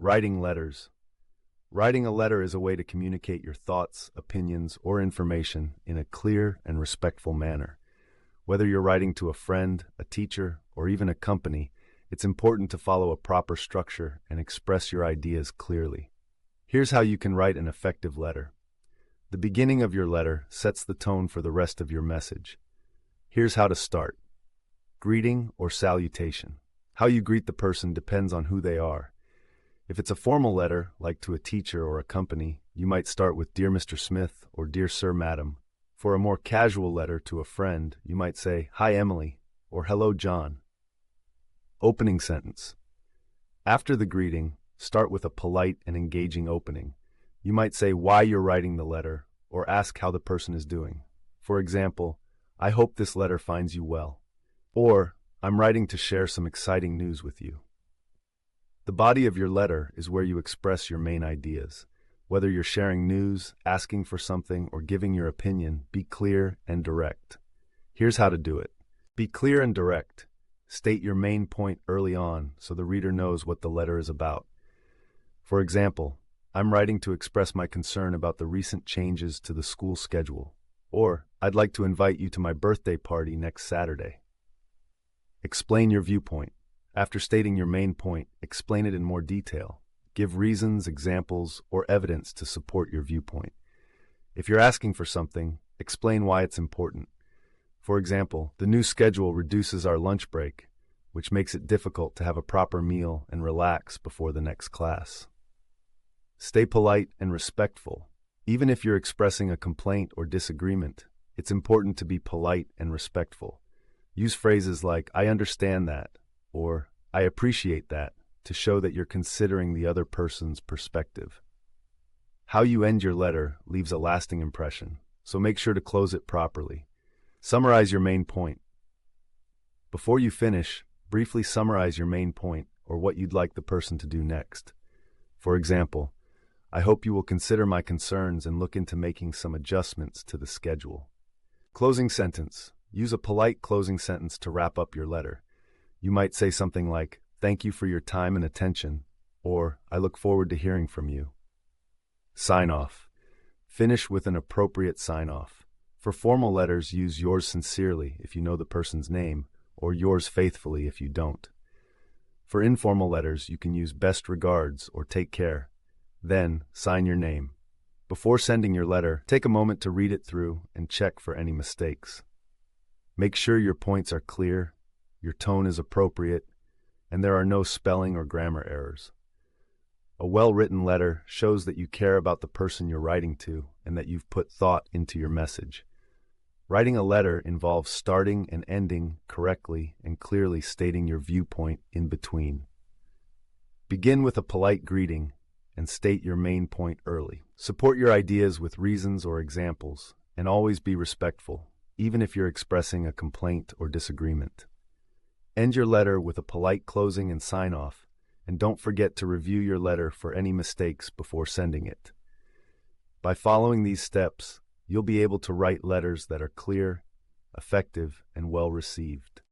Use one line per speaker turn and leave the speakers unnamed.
Writing letters. Writing a letter is a way to communicate your thoughts, opinions, or information in a clear and respectful manner. Whether you're writing to a friend, a teacher, or even a company, it's important to follow a proper structure and express your ideas clearly. Here's how you can write an effective letter. The beginning of your letter sets the tone for the rest of your message. Here's how to start. Greeting or salutation. How you greet the person depends on who they are. If it's a formal letter, like to a teacher or a company, you might start with Dear Mr. Smith or Dear Sir, Madam. For a more casual letter to a friend, you might say, Hi, Emily, or Hello, John. Opening sentence. After the greeting, start with a polite and engaging opening. You might say why you're writing the letter or ask how the person is doing. For example, I hope this letter finds you well. Or, I'm writing to share some exciting news with you. The body of your letter is where you express your main ideas. Whether you're sharing news, asking for something, or giving your opinion, be clear and direct. Here's how to do it. Be clear and direct. State your main point early on so the reader knows what the letter is about. For example, I'm writing to express my concern about the recent changes to the school schedule. Or, I'd like to invite you to my birthday party next Saturday. Explain your viewpoint. After stating your main point, explain it in more detail. Give reasons, examples, or evidence to support your viewpoint. If you're asking for something, explain why it's important. For example, the new schedule reduces our lunch break, which makes it difficult to have a proper meal and relax before the next class. Stay polite and respectful. Even if you're expressing a complaint or disagreement, it's important to be polite and respectful. Use phrases like, I understand that, or I appreciate that, to show that you're considering the other person's perspective. How you end your letter leaves a lasting impression, so make sure to close it properly. Summarize your main point. Before you finish, briefly summarize your main point or what you'd like the person to do next. For example, I hope you will consider my concerns and look into making some adjustments to the schedule. Closing sentence. Use a polite closing sentence to wrap up your letter. You might say something like, Thank you for your time and attention, or I look forward to hearing from you. Sign off. Finish with an appropriate sign off. For formal letters, use yours sincerely if you know the person's name, or yours faithfully if you don't. For informal letters, you can use best regards or take care. Then, sign your name. Before sending your letter, take a moment to read it through and check for any mistakes. Make sure your points are clear, your tone is appropriate, and there are no spelling or grammar errors. A well-written letter shows that you care about the person you're writing to and that you've put thought into your message. Writing a letter involves starting and ending correctly and clearly stating your viewpoint in between. Begin with a polite greeting and state your main point early. Support your ideas with reasons or examples, and always be respectful, even if you're expressing a complaint or disagreement. End your letter with a polite closing and sign-off, and don't forget to review your letter for any mistakes before sending it. By following these steps, you'll be able to write letters that are clear, effective, and well-received.